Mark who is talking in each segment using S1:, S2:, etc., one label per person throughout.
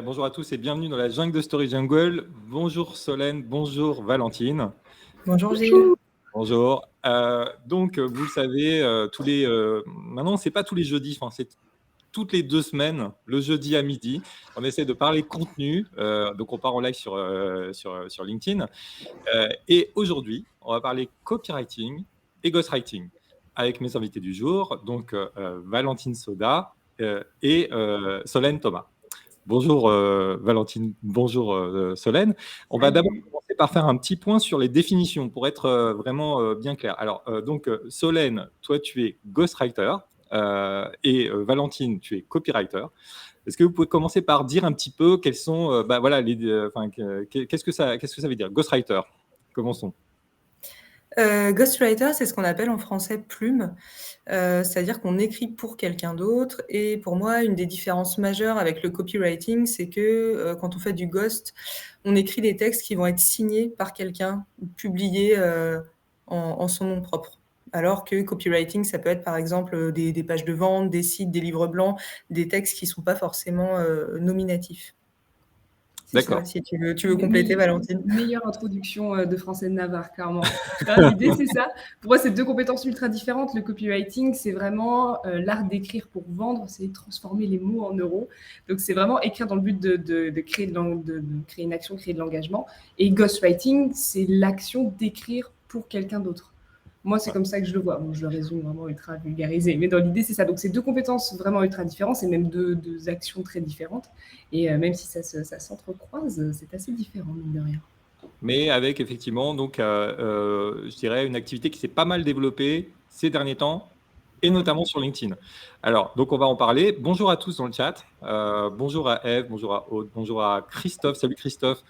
S1: Bonjour à tous et bienvenue dans la jungle de Story Jungle. Bonjour Solène, bonjour Valentine.
S2: Bonjour Gilles.
S1: Bonjour. Vous le savez, maintenant, c'est pas tous les jeudis, enfin, c'est toutes les 2 semaines, le jeudi à midi. On essaie de parler contenu. Donc, on part en live sur LinkedIn. Et aujourd'hui, on va parler copywriting et ghostwriting avec mes invités du jour, donc Valentine Soda et Solène Thomas. Bonjour Valentine, bonjour Solène. On va d'abord commencer par faire un petit point sur les définitions pour être vraiment bien clair. Alors, Solène, toi, tu es ghostwriter et Valentine, tu es copywriter. Est-ce que vous pouvez commencer par dire un petit peu quels sont, qu'est-ce que ça veut dire, ghostwriter? Commençons.
S2: Ghostwriter, c'est ce qu'on appelle en français plume, c'est-à-dire qu'on écrit pour quelqu'un d'autre. Et pour moi, une des différences majeures avec le copywriting, c'est que quand on fait du ghost, on écrit des textes qui vont être signés par quelqu'un, publiés en son nom propre. Alors que copywriting, ça peut être par exemple des pages de vente, des sites, des livres blancs, des textes qui ne sont pas forcément nominatifs.
S1: D'accord.
S2: Si tu veux compléter, Valentine.
S3: Meilleure introduction de français de Navarre, clairement. L'idée, c'est ça. Pour moi, c'est deux compétences ultra différentes. Le copywriting, c'est vraiment l'art d'écrire pour vendre, c'est transformer les mots en euros. Donc, c'est vraiment écrire dans le but de créer, de créer une action, créer de l'engagement. Et ghostwriting, c'est l'action d'écrire pour quelqu'un d'autre. Moi, c'est comme ça que je le vois. Bon, je le résume vraiment ultra vulgarisé. Mais dans l'idée, c'est ça. Donc, c'est deux compétences vraiment ultra différentes. C'est même deux actions très différentes. Et même si ça s'entrecroise, c'est assez différent, mine de rien.
S1: Mais avec effectivement, donc, je dirais, une activité qui s'est pas mal développée ces derniers temps, et notamment sur LinkedIn. Alors, donc on va en parler. Bonjour à tous dans le chat. Bonjour à Eve, bonjour à Aude, bonjour à Christophe. Salut Christophe.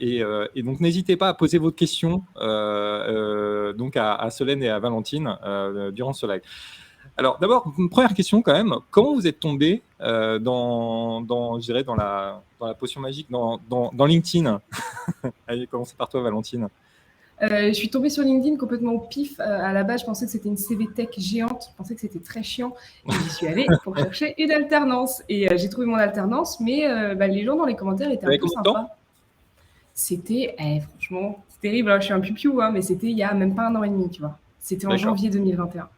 S1: Et donc, n'hésitez pas à poser vos questions donc à Solène et à Valentine durant ce live. Alors, d'abord, une première question quand même. Comment vous êtes tombé je dirais, dans la potion magique, dans LinkedIn? Allez, commencez par toi, Valentine.
S3: Je suis tombée sur LinkedIn complètement au pif. À la base, je pensais que c'était une CV Tech géante. Je pensais que c'était très chiant. Et j'y suis allée pour chercher une alternance. Et j'ai trouvé mon alternance, mais les gens dans les commentaires étaient un peu sympas. C'était, franchement, c'est terrible. Hein, je suis un piou-piou, hein, mais c'était il y a même pas 1 an et demi, tu vois. C'était en janvier 2021.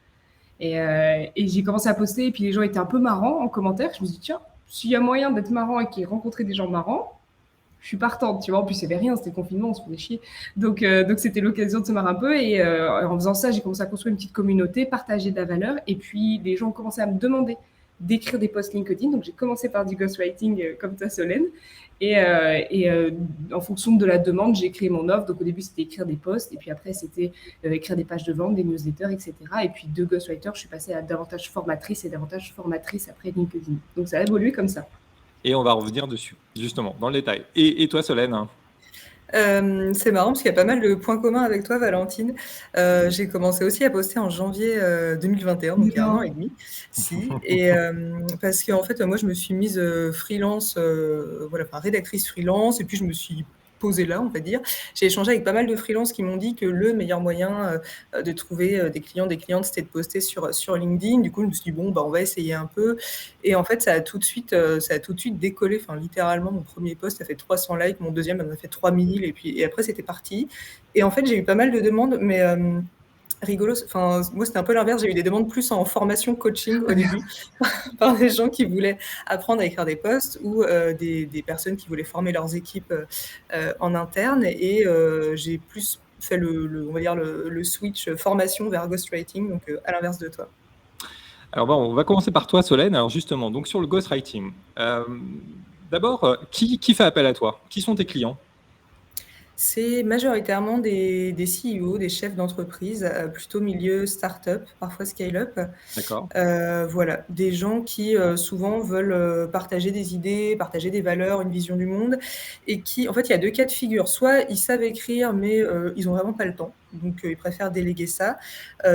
S3: Et j'ai commencé à poster, et puis les gens étaient un peu marrants en commentaire. Je me suis dit, tiens, s'il y a moyen d'être marrant et qu'il y ait rencontré des gens marrants, je suis partante, tu vois. En plus, il n'y avait rien, c'était le confinement, on se faisait chier. Donc c'était l'occasion de se marrer un peu. Et en faisant ça, j'ai commencé à construire une petite communauté, partager de la valeur. Et puis, les gens ont commencé à me demander d'écrire des posts LinkedIn. Donc, j'ai commencé par du ghostwriting comme ta Solène. Et en fonction de la demande, j'ai créé mon offre. Donc, au début, c'était écrire des posts. Et puis après, c'était écrire des pages de vente, des newsletters, etc. Et puis, de ghostwriter, je suis passée à davantage formatrice et davantage formatrice après LinkedIn. Donc, ça a évolué comme ça.
S1: Et on va revenir dessus, justement, dans le détail. Et toi, Solène?
S2: C'est marrant parce qu'il y a pas mal de points communs avec toi, Valentine. J'ai commencé aussi à poster en janvier 2021, donc il y a 1 an et demi. Et parce qu'en fait, moi, je me suis mise freelance, rédactrice freelance, et puis je me suis posée là, on va dire. J'ai échangé avec pas mal de freelances qui m'ont dit que le meilleur moyen de trouver des clients, des clientes, c'était de poster sur LinkedIn. Du coup, je me suis dit, bon, on va essayer un peu. Et en fait, ça a tout de suite décollé. Enfin, littéralement, mon premier post a fait 300 likes, mon deuxième en a fait 3000, et après, c'était parti. Et en fait, j'ai eu pas mal de demandes, mais rigolo. Enfin, moi, c'était un peu l'inverse. J'ai eu des demandes plus en formation coaching au début, par des gens qui voulaient apprendre à écrire des posts, ou des personnes qui voulaient former leurs équipes en interne. Et j'ai plus fait le switch formation vers ghostwriting, donc à l'inverse de toi.
S1: Alors bon, on va commencer par toi, Solène. Alors justement, donc sur le ghostwriting, d'abord, qui fait appel à toi? Qui sont tes clients?
S2: C'est majoritairement des CEO, des chefs d'entreprise, plutôt milieu start-up, parfois scale-up.
S1: D'accord.
S2: Voilà, des gens qui souvent veulent partager des idées, partager des valeurs, une vision du monde, et qui, en fait, il y a 2 cas de figure. Soit ils savent écrire, mais ils ont vraiment pas le temps, donc ils préfèrent déléguer ça.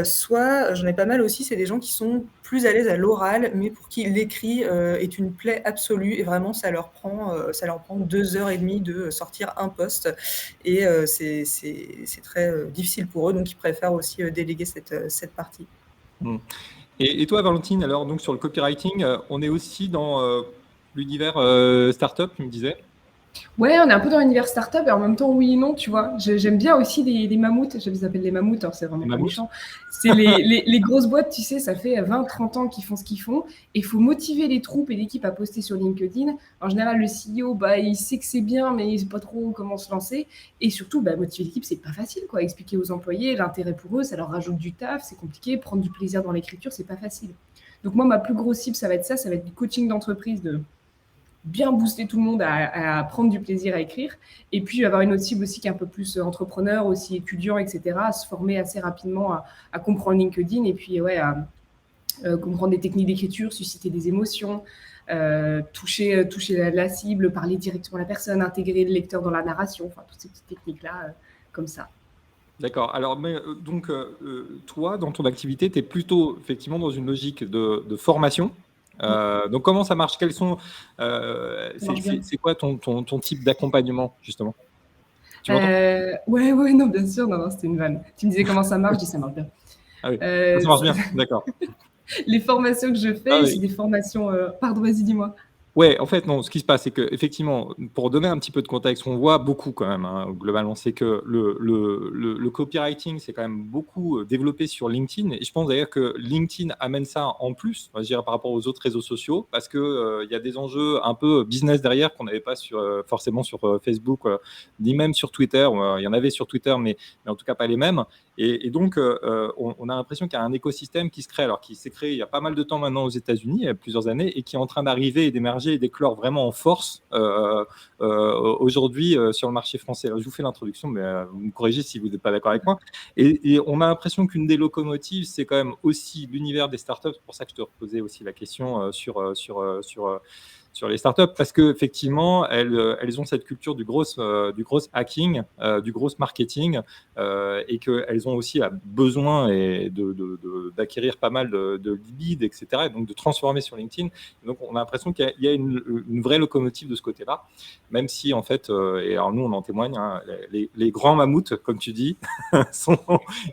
S2: Soit, j'en ai pas mal aussi, c'est des gens qui sont plus à l'aise à l'oral, mais pour qui l'écrit est une plaie absolue, et vraiment ça leur prend 2h30 de sortir un post, et c'est très difficile pour eux, donc ils préfèrent aussi déléguer cette partie.
S1: Et toi, Valentine, alors donc sur le copywriting, on est aussi dans l'univers startup, tu me disais?
S3: Ouais, on est un peu dans l'univers startup et en même temps, oui et non, tu vois. J'aime bien aussi les mammouths. Je les appelle les mammouths, alors c'est vraiment
S1: Les
S3: pas
S1: mammouths?
S3: méchant. C'est les grosses boîtes, tu sais, ça fait 20-30 ans qu'ils font ce qu'ils font. Et il faut motiver les troupes et l'équipe à poster sur LinkedIn. En général, le CEO, bah, il sait que c'est bien, mais il sait pas trop comment se lancer. Et surtout, bah, motiver l'équipe, c'est pas facile, quoi. Expliquer aux employés l'intérêt pour eux, ça leur rajoute du taf, c'est compliqué. Prendre du plaisir dans l'écriture, c'est pas facile. Donc moi, ma plus grosse cible, ça va être ça. Ça va être du coaching d'entreprise, de bien booster tout le monde à prendre du plaisir à écrire. Et puis, avoir une autre cible aussi qui est un peu plus entrepreneur, aussi étudiant, etc., à se former assez rapidement à comprendre LinkedIn et puis, ouais, à comprendre des techniques d'écriture, susciter des émotions, toucher la cible, parler directement à la personne, intégrer le lecteur dans la narration, enfin, toutes ces petites techniques-là, comme ça.
S1: D'accord. Alors, donc, toi, dans ton activité, tu es plutôt effectivement dans une logique de formation. Donc, comment ça marche? Quels sont,
S3: Ça marche bien.
S1: c'est quoi ton type d'accompagnement, justement? Tu m'entends?
S3: Ouais, non, bien sûr, non, c'était une vanne. Tu me disais comment ça marche, je dis ça marche bien.
S1: Ah oui, ça marche bien, d'accord.
S3: Les formations que je
S1: Ah
S3: fais, c'est
S1: oui.
S3: des formations. Pardon, vas-y, dis-moi.
S1: Ouais, en fait, non, ce qui se passe, c'est qu'effectivement, pour donner un petit peu de contexte, on voit beaucoup quand même, hein, globalement, c'est que le copywriting, c'est quand même beaucoup développé sur LinkedIn. Et je pense d'ailleurs que LinkedIn amène ça en plus, je dirais, par rapport aux autres réseaux sociaux, parce qu'il y a des enjeux un peu business derrière qu'on n'avait pas forcément sur Facebook, ni même sur Twitter. Il y en avait sur Twitter, mais en tout cas pas les mêmes. Et donc, on a l'impression qu'il y a un écosystème qui se crée, alors qui s'est créé il y a pas mal de temps maintenant aux États-Unis, il y a plusieurs années, et qui est en train d'arriver et d'émerger et d'éclore vraiment en force aujourd'hui sur le marché français. Alors, je vous fais l'introduction, mais vous me corrigez si vous n'êtes pas d'accord avec moi. Et on a l'impression qu'une des locomotives, c'est quand même aussi l'univers des startups. C'est pour ça que je te reposais aussi la question sur les startups, parce qu'effectivement, elles ont cette culture du gros hacking, du gros marketing, et qu'elles ont aussi besoin d'acquérir pas mal de leads, etc., et donc de transformer sur LinkedIn. Donc, on a l'impression qu'il y a une vraie locomotive de ce côté-là, même si, en fait, et alors nous, on en témoigne, hein, les grands mammouths, comme tu dis,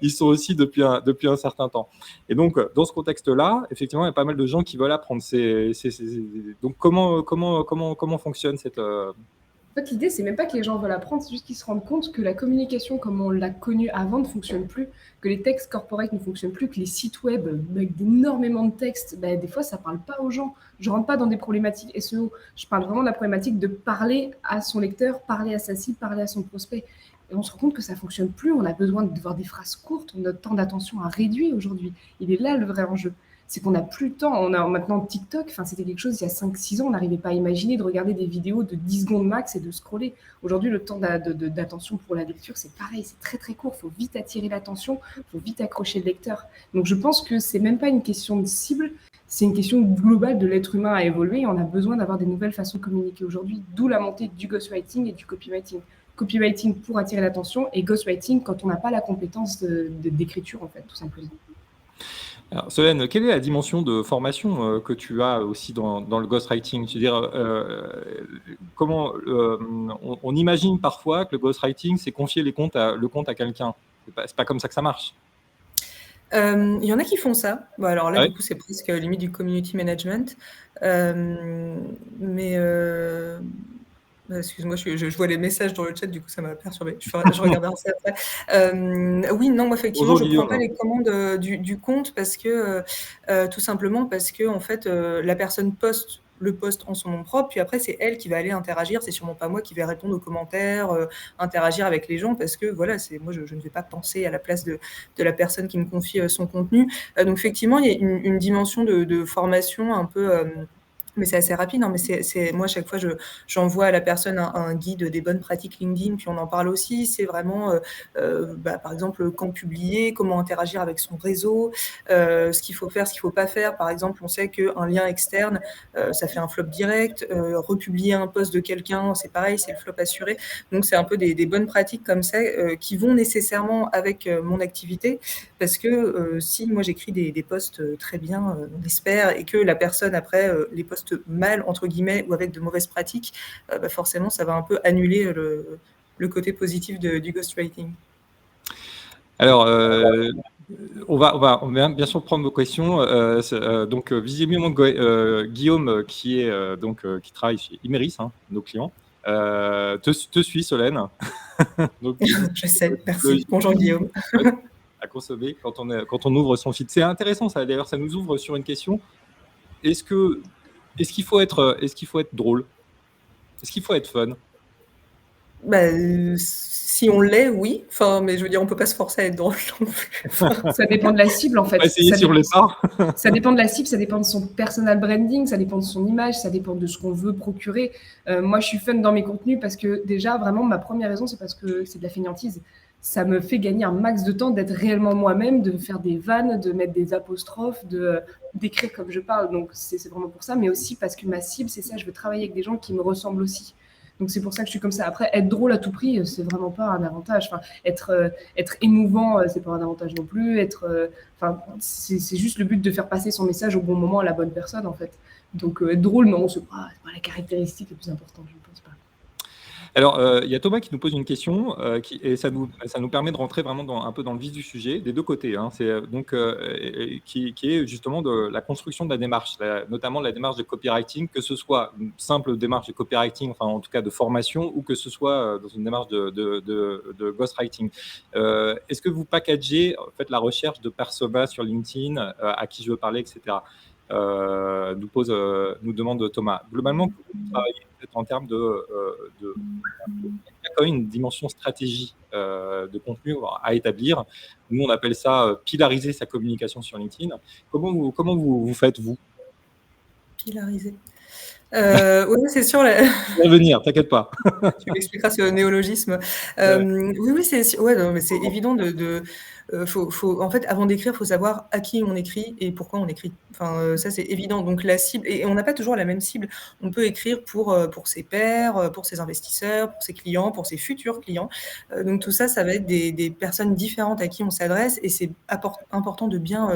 S1: ils sont aussi depuis un certain temps. Et donc, dans ce contexte-là, effectivement, il y a pas mal de gens qui veulent apprendre. Donc, comment fonctionne cette...
S3: En fait, l'idée, c'est même pas que les gens veulent apprendre, c'est juste qu'ils se rendent compte que la communication, comme on l'a connue avant, ne fonctionne plus, que les textes corporate ne fonctionnent plus, que les sites web avec énormément de textes, bah, des fois, ça parle pas aux gens. Je rentre pas dans des problématiques SEO. Je parle vraiment de la problématique de parler à son lecteur, parler à sa cible, parler à son prospect. Et on se rend compte que ça fonctionne plus. On a besoin de voir des phrases courtes. Notre temps d'attention a réduit aujourd'hui. Il est là le vrai enjeu. C'est qu'on n'a plus le temps. On a maintenant TikTok, enfin, c'était quelque chose il y a 5-6 ans, on n'arrivait pas à imaginer de regarder des vidéos de 10 secondes max et de scroller. Aujourd'hui, le temps d'attention pour la lecture, c'est pareil, c'est très très court. Il faut vite attirer l'attention, il faut vite accrocher le lecteur. Donc je pense que c'est même pas une question de cible, c'est une question globale de l'être humain à évoluer et on a besoin d'avoir des nouvelles façons de communiquer aujourd'hui, d'où la montée du ghostwriting et du copywriting. Copywriting pour attirer l'attention et ghostwriting quand on n'a pas la compétence d'écriture, en fait, tout simplement.
S1: Alors, Solène, quelle est la dimension de formation que tu as aussi dans le ghostwriting? Je veux dire, comment on imagine parfois que le ghostwriting, c'est confier le compte à quelqu'un. C'est pas comme ça que ça marche.
S2: Il y en a qui font ça. Bon, alors là,
S1: Ouais.
S2: du coup, c'est presque limite du community management. Mais excuse-moi, je vois les messages dans le chat, du coup, ça m'a perturbée. Je regarderai ça après. Oui, non, moi, effectivement,
S1: Bonjour
S2: je ne prends pas
S1: Guillaume.
S2: les commandes du compte parce que, tout simplement parce que, en fait, la personne poste le post en son nom propre, puis après, c'est elle qui va aller interagir. C'est sûrement pas moi qui vais répondre aux commentaires, interagir avec les gens parce que, voilà, moi, je ne vais pas penser à la place de la personne qui me confie son contenu. Donc, effectivement, il y a une dimension de formation un peu... mais c'est assez rapide, hein, mais moi, à chaque fois, j'envoie à la personne un guide des bonnes pratiques LinkedIn, puis on en parle aussi. C'est vraiment, par exemple, quand publier, comment interagir avec son réseau, ce qu'il faut faire, ce qu'il ne faut pas faire. Par exemple, on sait qu'un lien externe, ça fait un flop direct. Republier un post de quelqu'un, c'est pareil, c'est le flop assuré. Donc, c'est un peu des bonnes pratiques comme ça qui vont nécessairement avec mon activité, parce que si moi, j'écris des posts très bien, on espère, et que la personne, après, les posts mal, entre guillemets, ou avec de mauvaises pratiques, forcément, ça va un peu annuler le côté positif du ghostwriting.
S1: Alors, On va bien sûr prendre vos questions. Donc, visiblement, Guillaume, qui travaille chez Imeris, hein, nos clients, te suit, Solène. Donc,
S2: Je sais, merci. Bonjour Guillaume.
S1: À consommer quand on ouvre son site. C'est intéressant, ça. D'ailleurs, ça nous ouvre sur une question. Est-ce qu'il faut être drôle? Est-ce qu'il faut être fun?
S2: Si on l'est, oui. Enfin, mais je veux dire, on peut pas se forcer à être drôle non plus.
S3: Ça dépend de la cible, en fait.
S1: On va essayer si on l'est pas.
S3: Ça dépend de la cible, ça dépend de son personal branding, ça dépend de son image, ça dépend de ce qu'on veut procurer. Moi, je suis fun dans mes contenus parce que déjà, vraiment, ma première raison, c'est parce que c'est de la fainéantise. Ça me fait gagner un max de temps d'être réellement moi-même, de faire des vannes, de mettre des apostrophes, d'écrire comme je parle. Donc, c'est vraiment pour ça, mais aussi parce que ma cible, c'est ça, je veux travailler avec des gens qui me ressemblent aussi. Donc, c'est pour ça que je suis comme ça. Après, être drôle à tout prix, c'est vraiment pas un avantage. Enfin, être émouvant, c'est pas un avantage non plus. C'est juste le but de faire passer son message au bon moment à la bonne personne, en fait. Donc, être drôle, non, c'est pas la caractéristique la plus importante, je ne pense pas.
S1: Alors, il y a Thomas qui nous pose une question, et ça nous permet de rentrer vraiment un peu dans le vif du sujet, des deux côtés, hein. C'est qui est justement de la construction de la démarche, notamment la démarche de copywriting, que ce soit une simple démarche de copywriting, enfin en tout cas de formation, ou que ce soit dans une démarche de ghostwriting. Est-ce que vous packagez en fait la recherche de personas sur LinkedIn, à qui je veux parler, etc. Nous demande Thomas. Globalement, vous travaillez en termes il y a quand même une dimension stratégie de contenu à établir. Nous, on appelle ça pilariser sa communication sur LinkedIn. Comment vous faites, vous?
S2: Pilariser. Oui, c'est sûr.
S1: Ça va venir, t'inquiète pas.
S2: Tu m'expliqueras ce néologisme. Oui, c'est évident en fait, avant d'écrire, il faut savoir à qui on écrit et pourquoi on écrit. Enfin, ça, c'est évident. Donc, la cible, et on n'a pas toujours la même cible. On peut écrire pour ses pairs, pour ses investisseurs, pour ses clients, pour ses futurs clients. Donc, tout ça, ça va être des personnes différentes à qui on s'adresse, et c'est important de bien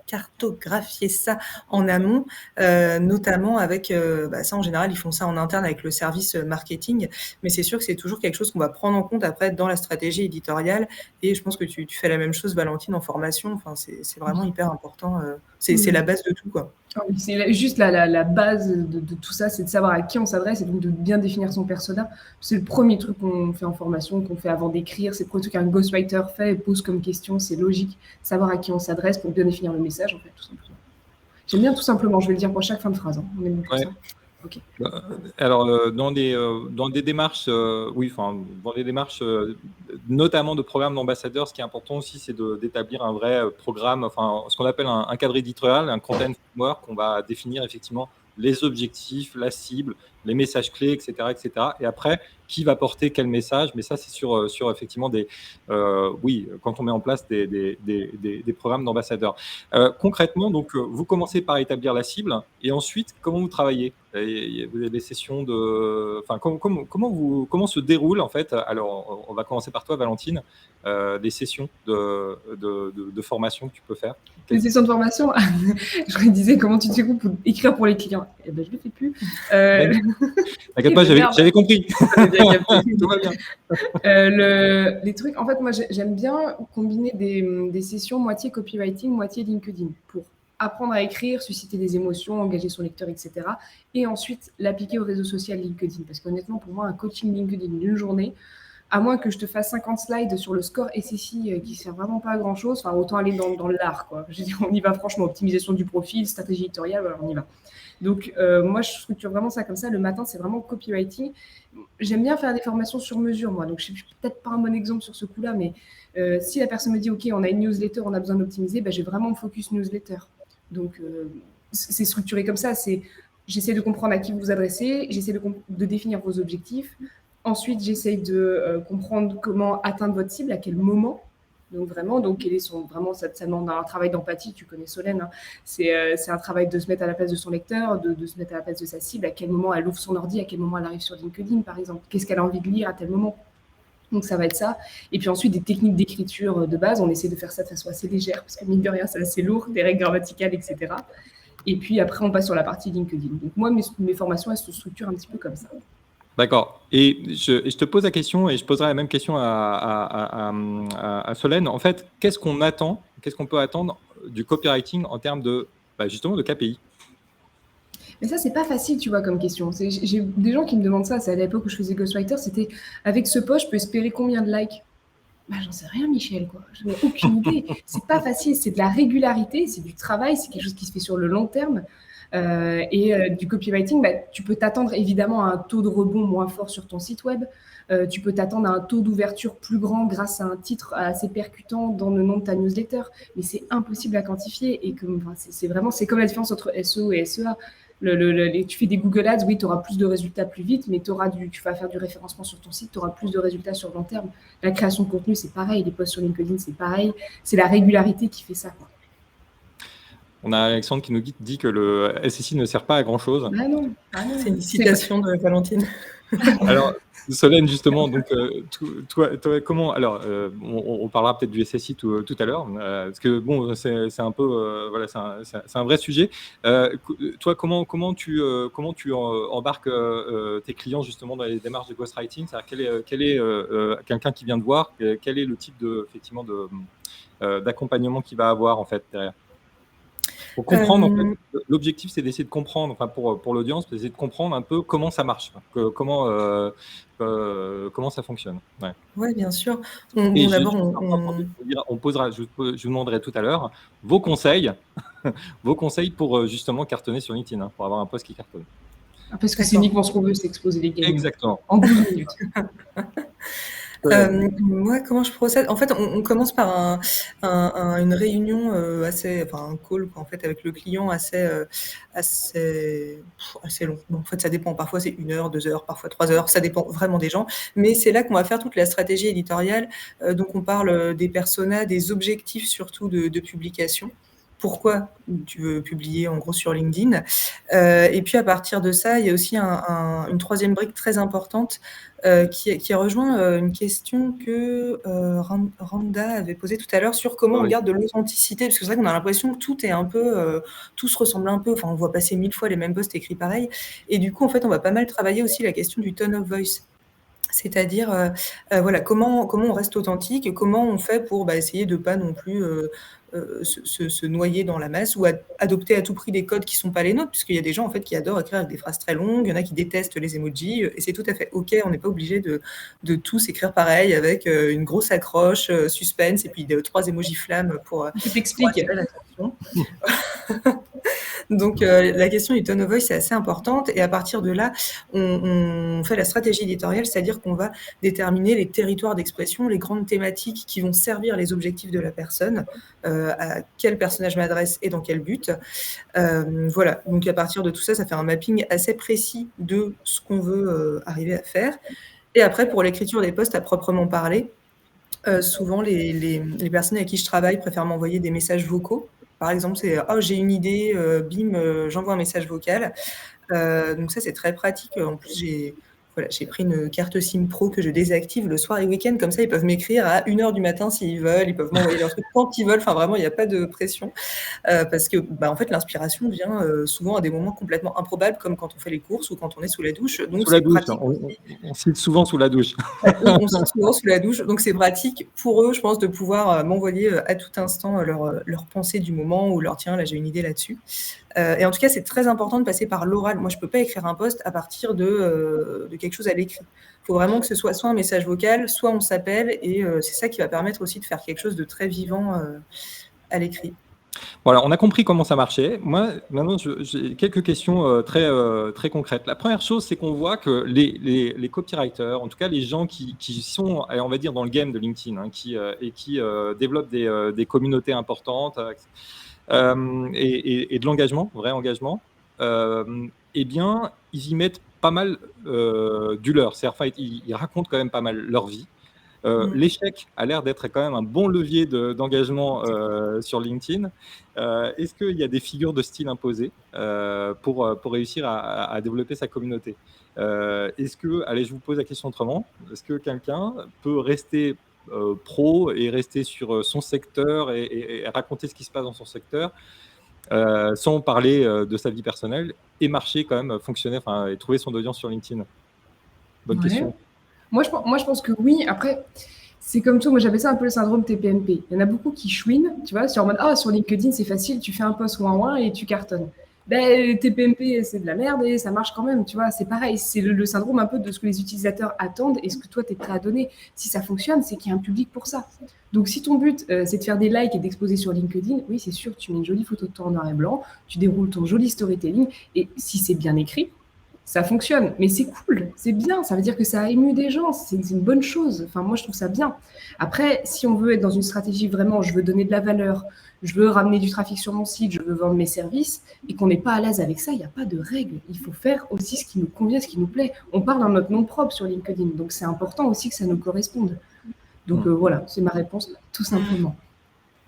S2: cartographier ça en amont, notamment avec, ça en général, ils font ça en interne avec le service marketing, mais c'est sûr que c'est toujours quelque chose qu'on va prendre en compte après dans la stratégie éditoriale, et je pense que tu fais la même chose, Valentine, en formation. Enfin, c'est vraiment hyper important, c'est la base de tout, quoi.
S3: C'est juste la base de tout ça, c'est de savoir à qui on s'adresse et donc de bien définir son persona. C'est le premier truc qu'on fait en formation, qu'on fait avant d'écrire. C'est le premier truc qu'un ghostwriter fait et pose comme question. C'est logique, savoir à qui on s'adresse pour bien définir le message, en fait, tout simplement. J'aime bien tout simplement, je vais le dire pour chaque fin de phrase. Hein. On aime beaucoup ça. Okay.
S1: Alors, dans des démarches, dans des démarches, notamment de programmes d'ambassadeurs, ce qui est important aussi, c'est d'établir un vrai programme, enfin, ce qu'on appelle un cadre éditorial, un content framework, qu'on va définir effectivement les objectifs, la cible, les messages clés, etc., etc. Et après, qui va porter quel message? Mais ça, c'est sur effectivement quand on met en place des programmes d'ambassadeurs. Concrètement, donc, vous commencez par établir la cible, et ensuite, comment vous travaillez? Vous avez des sessions comment se déroule, en fait? Alors, on va commencer par toi, Valentine, des sessions de formation que tu peux faire.
S3: Des sessions de formation. Je me disais, comment tu te fais pour écrire pour les clients? Eh ben, je ne le fais plus.
S1: T'inquiète pas, j'avais compris. Tout va bien.
S3: Les trucs, en fait, moi, j'aime bien combiner des sessions moitié copywriting, moitié LinkedIn pour apprendre à écrire, susciter des émotions, engager son lecteur, etc. Et ensuite, l'appliquer au réseau social LinkedIn. Parce qu'honnêtement, pour moi, un coaching LinkedIn d'une journée, à moins que je te fasse 50 slides sur le score SSI qui ne sert vraiment pas à grand-chose, enfin, autant aller dans l'art, quoi. Je veux dire, on y va franchement, optimisation du profil, stratégie éditoriale, voilà, on y va. Donc, moi, je structure vraiment ça comme ça. Le matin, c'est vraiment copywriting. J'aime bien faire des formations sur mesure, moi. Donc, je ne suis peut-être pas un bon exemple sur ce coup-là, mais si la personne me dit, OK, on a une newsletter, on a besoin d'optimiser, je vais vraiment me focus newsletter. Donc, c'est structuré comme ça. J'essaie de comprendre à qui vous vous adressez, j'essaie de définir vos objectifs. Ensuite, j'essaie de comprendre comment atteindre votre cible, à quel moment. Donc, vraiment, ça demande un travail d'empathie. Tu connais Solène, hein. C'est un travail de se mettre à la place de son lecteur, de se mettre à la place de sa cible, à quel moment elle ouvre son ordi, à quel moment elle arrive sur LinkedIn, par exemple. Qu'est-ce qu'elle a envie de lire à tel moment? Donc, ça va être ça. Et puis ensuite, des techniques d'écriture de base. On essaie de faire ça de façon assez légère, parce que mine de rien, c'est assez lourd, des règles grammaticales, etc. Et puis après, on passe sur la partie LinkedIn. Donc, moi, mes formations, elles se structurent un petit peu comme ça.
S1: D'accord. Et je te pose la question, et je poserai la même question à Solène. En fait, qu'est-ce qu'on peut attendre du copywriting en termes justement de KPI?
S3: Mais ça, c'est pas facile, tu vois, comme question. J'ai des gens qui me demandent ça. C'est à l'époque où je faisais Ghostwriter. C'était avec ce post, je peux espérer combien de likes? Bah, j'en sais rien, Michel, quoi. Je n'ai aucune idée. C'est pas facile. C'est de la régularité, c'est du travail, c'est quelque chose qui se fait sur le long terme. Du copywriting, bah, tu peux t'attendre évidemment à un taux de rebond moins fort sur ton site web. Tu peux t'attendre à un taux d'ouverture plus grand grâce à un titre assez percutant dans le nom de ta newsletter. Mais c'est impossible à quantifier. Et c'est comme la différence entre SEO et SEA. Tu fais des Google Ads, oui, tu auras plus de résultats plus vite, mais tu vas faire du référencement sur ton site, tu auras plus de résultats sur long terme. La création de contenu, c'est pareil. Les posts sur LinkedIn, c'est pareil. C'est la régularité qui fait ça, quoi.
S1: On a Alexandre qui nous dit que le SSI ne sert pas à grand-chose.
S3: Ah non.
S2: C'est une citation de Valentine.
S1: Alors, Solène, justement, donc, toi, comment... Alors, on parlera peut-être du SSI tout à l'heure, parce que, bon, c'est un peu... voilà, c'est un vrai sujet. Toi, comment tu embarques tes clients, justement, dans les démarches de ghostwriting? C'est-à-dire, quel est quelqu'un qui vient te voir, quel est le type effectivement, d'accompagnement qu'il va avoir, en fait, derrière? Pour comprendre, en fait, l'objectif, c'est d'essayer de comprendre, enfin pour l'audience, c'est d'essayer de comprendre un peu comment ça marche, comment ça fonctionne. Ouais.
S2: Ouais, bien sûr.
S1: Et
S2: D'abord,
S1: on posera, je vous demanderai tout à l'heure vos conseils, vos conseils pour justement cartonner sur LinkedIn, pour avoir un post qui cartonne.
S3: Parce que c'est uniquement ce qu'on veut, c'est exploser les gains.
S1: Exactement.
S3: En 12 minutes.
S2: Moi, comment je procède? En fait, on commence par une réunion un call quoi, en fait, avec le client assez long. Bon, en fait, ça dépend. Parfois, c'est 1 heure, 2 heures, parfois 3 heures. Ça dépend vraiment des gens. Mais c'est là qu'on va faire toute la stratégie éditoriale. Donc, on parle des personas, des objectifs surtout de publication. Pourquoi tu veux publier en gros sur LinkedIn. Et puis à partir de ça, il y a aussi une troisième brique très importante qui rejoint une question que Randa avait posée tout à l'heure sur comment on garde de l'authenticité, parce que c'est vrai qu'on a l'impression que tout est un peu, tout se ressemble un peu, enfin on voit passer 1000 fois les mêmes posts écrits pareil, et du coup en fait on va pas mal travailler aussi la question du tone of voice. C'est-à-dire, voilà, comment on reste authentique, comment on fait pour essayer de pas non plus se noyer dans la masse ou adopter à tout prix des codes qui sont pas les nôtres, puisqu'il y a des gens en fait qui adorent écrire avec des phrases très longues, il y en a qui détestent les emojis, et c'est tout à fait ok, on n'est pas obligé de tous écrire pareil avec une grosse accroche, suspense, et puis 3 emojis flammes pour
S3: t'explique.
S2: Donc la question du tone of voice, c'est assez importante, et à partir de là, on fait la stratégie éditoriale, c'est-à-dire qu'on va déterminer les territoires d'expression, les grandes thématiques qui vont servir les objectifs de la personne, à quel personnage m'adresse et dans quel but. Voilà, donc à partir de tout ça, ça fait un mapping assez précis de ce qu'on veut arriver à faire. Et après, pour l'écriture des posts à proprement parler, souvent les personnes avec qui je travaille préfèrent m'envoyer des messages vocaux. Par exemple, c'est « Oh, j'ai une idée, bim, j'envoie un message vocal ». Donc ça, c'est très pratique. En plus, j'ai pris une carte SIM Pro que je désactive le soir et week-end. Comme ça, ils peuvent m'écrire à 1 heure du matin s'ils veulent. Ils peuvent m'envoyer leur truc quand ils veulent. Enfin, vraiment, il n'y a pas de pression. Parce que, en fait, l'inspiration vient souvent à des moments complètement improbables, comme quand on fait les courses ou quand on est sous la douche. Donc,
S1: sous la
S2: c'est
S1: douche,
S2: pratique.
S1: on cite souvent sous la douche.
S2: On cite souvent sous la douche. Donc, c'est pratique pour eux, je pense, de pouvoir m'envoyer à tout instant leur pensée du moment ou leur « Tiens, là, j'ai une idée là-dessus ». Et en tout cas, c'est très important de passer par l'oral. Moi, je ne peux pas écrire un post à partir de quelque chose à l'écrit. Il faut vraiment que ce soit un message vocal, soit on s'appelle, et c'est ça qui va permettre aussi de faire quelque chose de très vivant à l'écrit.
S1: Voilà, on a compris comment ça marchait. Moi, maintenant, j'ai quelques questions très concrètes. La première chose, c'est qu'on voit que les copywriters, en tout cas les gens qui sont, on va dire, dans le game de LinkedIn, qui développent des communautés importantes, et de l'engagement, vrai engagement, eh bien, ils y mettent pas mal du leur. C'est-à-dire, ils racontent quand même pas mal leur vie. L'échec a l'air d'être quand même un bon levier d'engagement sur LinkedIn. Est-ce qu'il y a des figures de style imposées pour réussir à développer sa communauté? Allez, je vous pose la question autrement. Est-ce que quelqu'un peut rester pro et rester sur son secteur et raconter ce qui se passe dans son secteur sans parler de sa vie personnelle et marcher quand même, fonctionner, et trouver son audience sur LinkedIn? Bonne
S3: Ouais.
S1: question.
S3: Moi, je pense que oui. Après, c'est comme tout. Moi, j'appelle ça un peu le syndrome TPMP. Il y en a beaucoup qui chouinent, tu vois, sur en mode ah, sur LinkedIn, c'est facile, tu fais un post ouin ouin et tu cartonnes. Ben, TPMP, c'est de la merde et ça marche quand même, tu vois. C'est pareil. C'est le syndrome un peu de ce que les utilisateurs attendent et ce que toi, tu es prêt à donner. Si ça fonctionne, c'est qu'il y a un public pour ça. Donc, si ton but, c'est de faire des likes et d'exposer sur LinkedIn, oui, c'est sûr, tu mets une jolie photo de toi en noir et blanc, tu déroules ton joli storytelling et si c'est bien écrit, ça fonctionne, mais c'est cool, c'est bien, ça veut dire que ça a ému des gens, c'est une bonne chose. Enfin, moi, je trouve ça bien. Après, si on veut être dans une stratégie vraiment, je veux donner de la valeur, je veux ramener du trafic sur mon site, je veux vendre mes services, et qu'on n'est pas à l'aise avec ça, il n'y a pas de règle. Il faut faire aussi ce qui nous convient, ce qui nous plaît. On parle en notre nom propre sur LinkedIn, donc c'est important aussi que ça nous corresponde. Donc voilà, c'est ma réponse, tout simplement.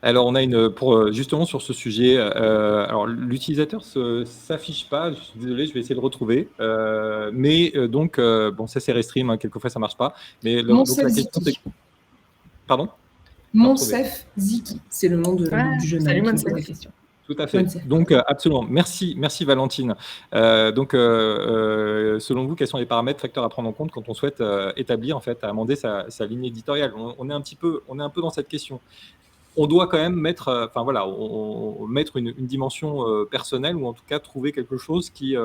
S1: Alors, on a justement sur ce sujet, alors l'utilisateur s'affiche pas, je suis désolé, je vais essayer de le retrouver, mais donc, bon, ça c'est Restream, hein, quelquefois ça marche pas, mais donc la question c'est... Pardon?
S3: Monsef Ziki, c'est le nom du jeune homme
S2: salut
S3: qui me
S2: Monsef.
S3: pose la question.
S1: Tout à fait.
S3: Monsef.
S1: Donc, absolument. Merci Valentine. Donc, selon vous, quels sont les paramètres, facteurs à prendre en compte quand on souhaite établir, en fait, amender sa ligne éditoriale? On est un peu dans cette question. On doit quand même mettre, mettre une dimension personnelle, ou en tout cas trouver quelque chose qui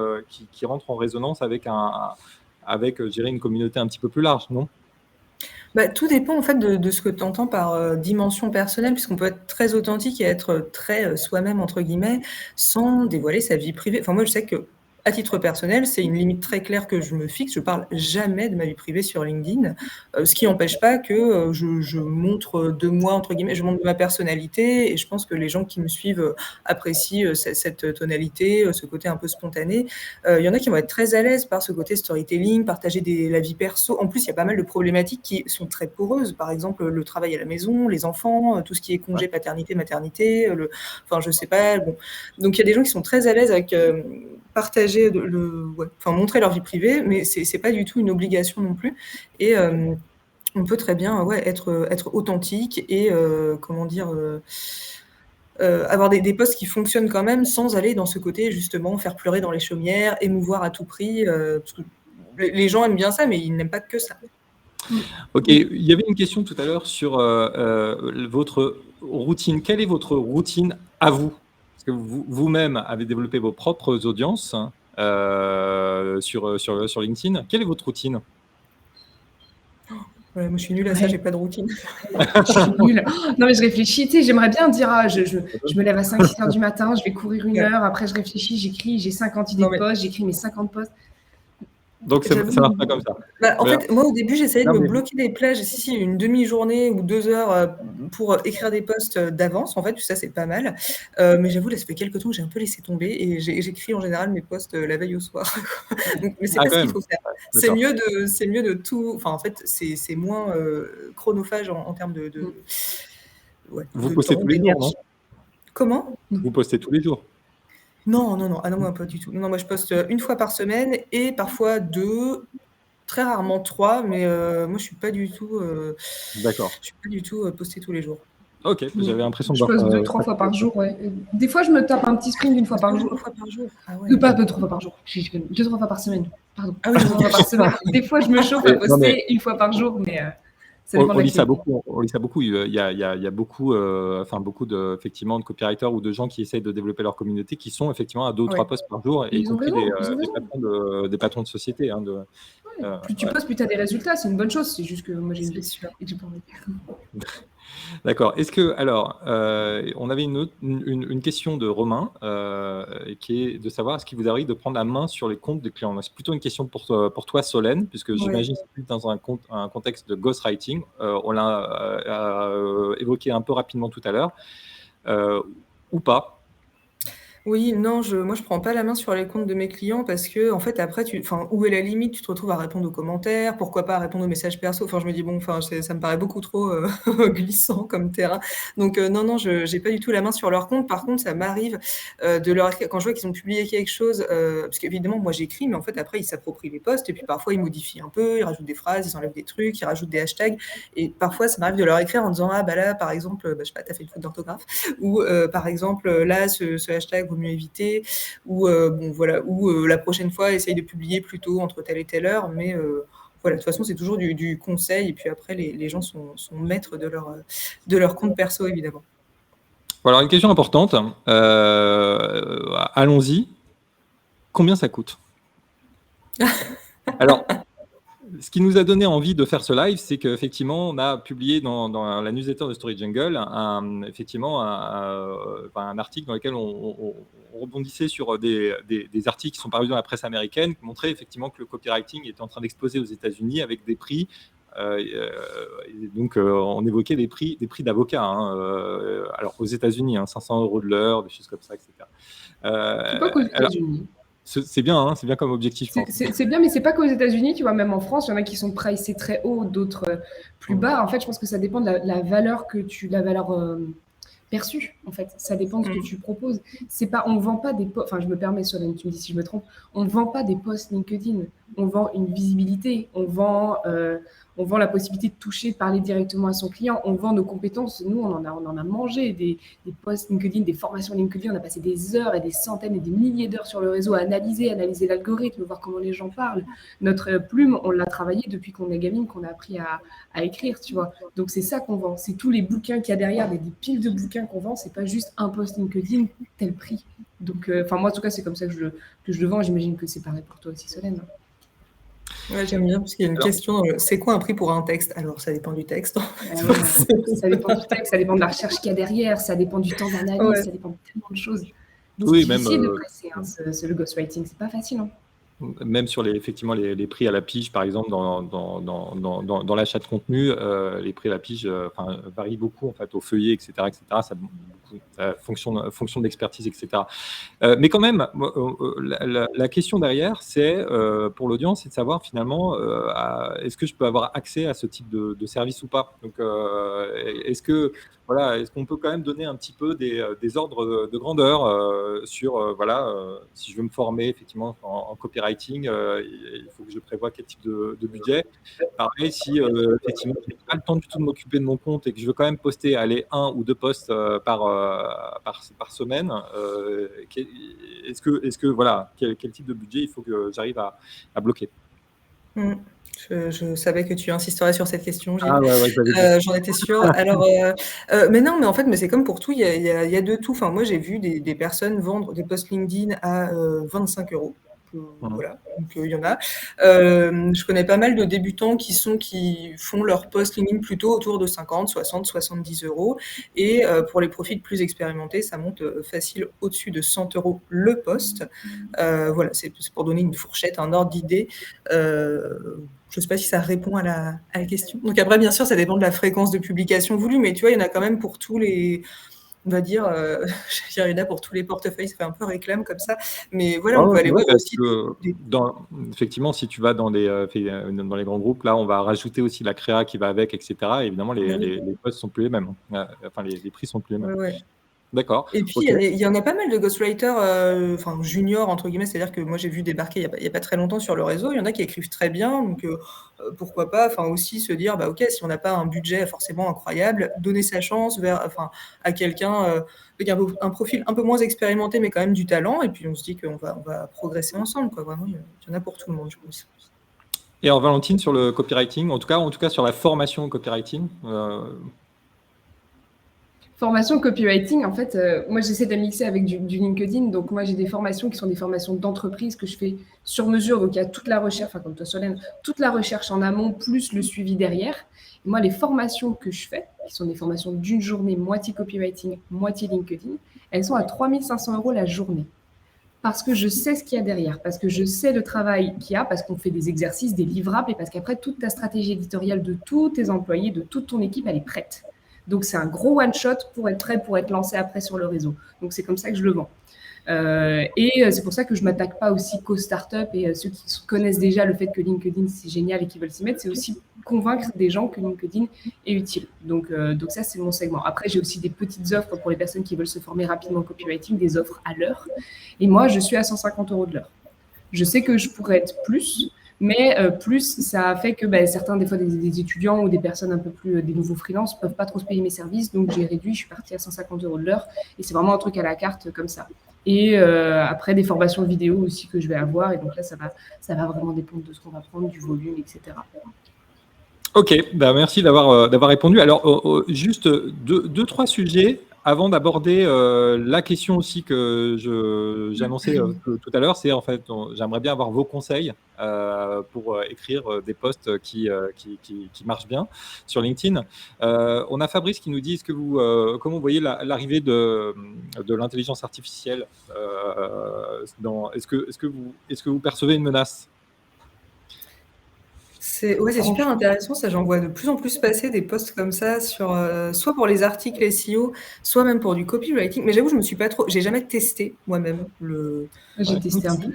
S1: rentre en résonance avec je dirais, une communauté un petit peu plus large, non?
S2: Tout dépend en fait de ce que tu entends par dimension personnelle, puisqu'on peut être très authentique et être très soi-même entre guillemets, sans dévoiler sa vie privée. Enfin moi je sais que à titre personnel, c'est une limite très claire que je me fixe. Je parle jamais de ma vie privée sur LinkedIn, ce qui n'empêche pas que je montre de moi entre guillemets, je montre de ma personnalité, et je pense que les gens qui me suivent apprécient cette tonalité, ce côté un peu spontané. Il y en a qui vont être très à l'aise par ce côté storytelling, partager la vie perso. En plus, il y a pas mal de problématiques qui sont très poreuses. Par exemple, le travail à la maison, les enfants, tout ce qui est congé paternité, maternité, enfin, je sais pas. Bon. Donc, il y a des gens qui sont très à l'aise avec partager, montrer leur vie privée, mais c'est pas du tout une obligation non plus. Et on peut très bien être authentique et avoir des posts qui fonctionnent quand même sans aller dans ce côté justement faire pleurer dans les chaumières, émouvoir à tout prix, parce que les gens aiment bien ça, mais ils n'aiment pas que ça.
S1: Ok, il y avait une question tout à l'heure sur votre routine. Quelle est votre routine à vous? Parce que vous-même avez développé vos propres audiences sur LinkedIn. Quelle est votre routine?
S2: Ouais, moi je suis nulle à ça, j'ai pas de routine.
S3: Je suis nulle. Non, mais je réfléchis, tu sais, j'aimerais bien dire, je me lève à 5-6 heures du matin, je vais courir 1 heure, après je réfléchis, j'écris, j'ai 50 idées de posts, j'écris mes 50 posts.
S1: Donc ça marche pas comme ça.
S2: En fait, moi au début, j'essayais de me bloquer des plages, une demi-journée ou 2 heures pour écrire des posts d'avance. En fait, ça c'est pas mal. Mais j'avoue, là, ça fait quelques temps que j'ai un peu laissé tomber et j'écris en général mes posts la veille au soir. Donc, mais c'est pas ce qu'il faut faire. C'est mieux de tout. Enfin, en fait, c'est moins chronophage en termes de
S1: vous postez tous les jours, non?
S2: Comment?
S1: Vous postez tous les jours?
S2: Non, ah non, moi pas du tout. Non, moi je poste 1 fois par semaine et parfois 2, très rarement 3, mais moi je suis pas du tout
S1: D'accord.
S2: je suis pas du tout postée tous les jours.
S1: Ok, j'avais l'impression de
S3: Je
S1: voir.
S3: poste 2-3 fois par jour, ouais. Des fois, je me tape un petit sprint d'une fois par jour.
S2: 2 fois par jour. Ah ouais.
S3: Pas 2-3 fois par jour. 2-3 fois par semaine. Pardon.
S2: Ah oui,
S3: 2-3 fois par semaine. Des fois, je me chauffe à poster 1 fois par jour, mais
S1: on lit ça beaucoup. On lit ça beaucoup. Il y a beaucoup, beaucoup de, effectivement, de copywriters ou de gens qui essayent de développer leur communauté, qui sont effectivement à 2 ou 3 posts par jour, et y compris des patrons de société. Hein,
S3: plus tu postes, plus tu as des résultats. C'est une bonne chose. C'est juste que moi j'ai une vie et que j'ai pas envie.
S1: D'accord. Est-ce que, alors, on avait une question de Romain qui est de savoir est-ce qu'il vous arrive de prendre la main sur les comptes des clients? C'est plutôt une question pour toi, Solène, puisque j'imagine que c'est plus dans un contexte de ghostwriting. On l'a évoqué un peu rapidement tout à l'heure, ou pas?
S2: Oui, non, moi je prends pas la main sur les comptes de mes clients parce que en fait après où est la limite? Tu te retrouves à répondre aux commentaires, pourquoi pas à répondre aux messages perso? Enfin je me dis bon, ça me paraît beaucoup trop glissant comme terrain. Donc non, j'ai pas du tout la main sur leur compte. Par contre, ça m'arrive de leur écrire quand je vois qu'ils ont publié quelque chose, parce qu'évidemment moi j'écris, mais en fait après ils s'approprient les posts et puis parfois ils modifient un peu, ils rajoutent des phrases, ils enlèvent des trucs, ils rajoutent des hashtags, et parfois ça m'arrive de leur écrire en disant ah bah là par exemple, je sais pas, t'as fait une faute d'orthographe, ou par exemple là ce hashtag vaut mieux éviter, ou la prochaine fois essaye de publier plutôt entre telle et telle heure, mais voilà, de toute façon, c'est toujours du conseil. Et puis après, les gens sont maîtres de leur compte perso, évidemment.
S1: Voilà, une question importante. Allons-y. Combien ça coûte? Alors, ce qui nous a donné envie de faire ce live, c'est qu'effectivement, on a publié dans la newsletter de Story Jungle effectivement un article dans lequel on rebondissait sur des articles qui sont parus dans la presse américaine qui montraient effectivement que le copywriting était en train d'exploser aux États-Unis avec des prix. Donc, on évoquait des prix d'avocats. Alors, aux États-Unis, 500 € de l'heure, des choses comme ça, etc.
S3: C'est pas qu'aux États-Unis.
S1: C'est bien, c'est bien comme objectif.
S3: C'est bien, mais c'est pas qu'aux États-Unis, tu vois, même en France, il y en a qui sont pricés très haut, d'autres plus bas. En fait, je pense que ça dépend de la valeur la valeur perçue, en fait. Ça dépend de ce que tu proposes. C'est pas, on vend pas des posts, enfin, je me permets, Solène, tu me dis si je me trompe, on vend pas des posts LinkedIn. On vend une visibilité, on vend la possibilité de toucher, de parler directement à son client, on vend nos compétences. Nous, on en a mangé des posts LinkedIn, des formations LinkedIn, on a passé des heures et des centaines et des milliers d'heures sur le réseau à analyser l'algorithme, voir comment les gens parlent. Notre plume, on l'a travaillé depuis qu'on est gamine, qu'on a appris à écrire, tu vois. Donc, c'est ça qu'on vend. C'est tous les bouquins qu'il y a derrière, des piles de bouquins qu'on vend. C'est pas juste un post LinkedIn, tel prix. Donc, moi, en tout cas, c'est comme ça que je le vends. J'imagine que c'est pareil pour toi aussi, Solène.
S2: Ouais, j'aime bien parce qu'il y a une question. C'est quoi un prix pour un texte? Alors, ça dépend du texte.
S3: Ça dépend du texte, ça dépend de la recherche qu'il y a derrière, ça dépend du temps d'analyse, ça dépend de tellement de choses. Donc, c'est difficile de presser le ghostwriting. C'est pas facile.
S1: Même sur effectivement les prix à la pige, par exemple, dans l'achat de contenu, les prix à la pige varient beaucoup en fait, au feuillet, etc. Ça fonction de l'expertise, etc. Mais quand même, la question derrière, c'est pour l'audience, c'est de savoir finalement, est-ce que je peux avoir accès à ce type de service ou pas. Donc, est-ce qu'on peut quand même donner un petit peu des ordres de grandeur sur, si je veux me former effectivement en copywriting, il faut que je prévoie quel type de budget. Pareil, si effectivement je n'ai pas le temps du tout de m'occuper de mon compte et que je veux quand même poster 1 ou 2 posts par semaine, est-ce que voilà, quel type de budget il faut que j'arrive à bloquer?
S2: Je savais que tu insisterais sur cette question, Gilles.
S1: Ouais,
S2: j'en étais sûre. Alors, mais non, mais en fait, c'est comme pour tout, il y a de tout. Enfin, moi, j'ai vu des personnes vendre des posts LinkedIn à 25 €. Voilà, donc il y en a. Je connais pas mal de débutants qui font leur post LinkedIn plutôt autour de 50, 60, 70 €. Et pour les profils plus expérimentés, ça monte facile au-dessus de 100 € le post. Voilà, c'est pour donner une fourchette, un ordre d'idée. Je ne sais pas si ça répond à la question. Donc après, bien sûr, ça dépend de la fréquence de publication voulue, mais tu vois, il y en a quand même pour tous les... On va dire, il y en a pour tous les portefeuilles, ça fait un peu réclame comme ça. Mais voilà, on peut aller voir aussi...
S1: Effectivement, si tu vas dans les grands groupes, là, on va rajouter aussi la créa qui va avec, etc. Et évidemment, les postes sont plus les mêmes. Enfin, les prix sont plus les mêmes.
S2: Ouais.
S1: D'accord.
S2: Et puis, il y en a pas mal de ghostwriters juniors, entre guillemets, c'est-à-dire que moi, j'ai vu débarquer il n'y a pas très longtemps sur le réseau, il y en a qui écrivent très bien, donc pourquoi pas aussi se dire, OK, si on n'a pas un budget forcément incroyable, donner sa chance à quelqu'un avec un profil un peu moins expérimenté, mais quand même du talent, et puis on se dit qu'on va progresser ensemble, quoi. Vraiment, il y en a pour tout le monde, je pense.
S1: Et alors, Valentine, sur le copywriting, en tout cas sur la formation au copywriting
S3: Formation copywriting, en fait, moi j'essaie de mixer avec du LinkedIn. Donc moi j'ai des formations qui sont des formations d'entreprise que je fais sur mesure. Donc il y a toute la recherche, comme toi Solène, toute la recherche en amont plus le suivi derrière. Et moi les formations que je fais, qui sont des formations d'une journée, moitié copywriting, moitié LinkedIn, elles sont à 3 500 € la journée. Parce que je sais ce qu'il y a derrière, parce que je sais le travail qu'il y a, parce qu'on fait des exercices, des livrables, et parce qu'après toute ta stratégie éditoriale de tous tes employés, de toute ton équipe, elle est prête. Donc, c'est un gros one-shot pour être prêt, pour être lancé après sur le réseau. Donc, c'est comme ça que je le vends. Et c'est pour ça que je ne m'attaque pas aussi qu'aux startups et ceux qui connaissent déjà le fait que LinkedIn, c'est génial et qui veulent s'y mettre. C'est aussi convaincre des gens que LinkedIn est utile. Donc ça, c'est mon segment. Après, j'ai aussi des petites offres pour les personnes qui veulent se former rapidement en copywriting, des offres à l'heure. Et moi, je suis à 150 € de l'heure. Je sais que je pourrais être plus, mais plus, ça fait que certains, des fois, des étudiants ou des personnes un peu plus, des nouveaux freelances, ne peuvent pas trop se payer mes services. Donc, j'ai réduit, je suis partie à 150 € de l'heure. Et c'est vraiment un truc à la carte comme ça. Et après, des formations vidéo aussi que je vais avoir. Et donc là, ça va vraiment dépendre de ce qu'on va prendre, du volume, etc.
S1: Ok, bah merci d'avoir répondu. Alors, juste deux, trois sujets avant d'aborder la question aussi que j'annonçais tout à l'heure. C'est en fait, j'aimerais bien avoir vos conseils pour écrire des posts qui marchent bien sur LinkedIn. On a Fabrice qui nous dit comment vous voyez l'arrivée de l'intelligence artificielle est-ce que vous percevez une menace?
S2: C'est super intéressant, ça. J'en vois de plus en plus passer des posts comme ça sur soit pour les articles SEO, soit même pour du copywriting. Mais j'avoue, j'ai jamais testé moi-même
S3: J'ai testé un peu.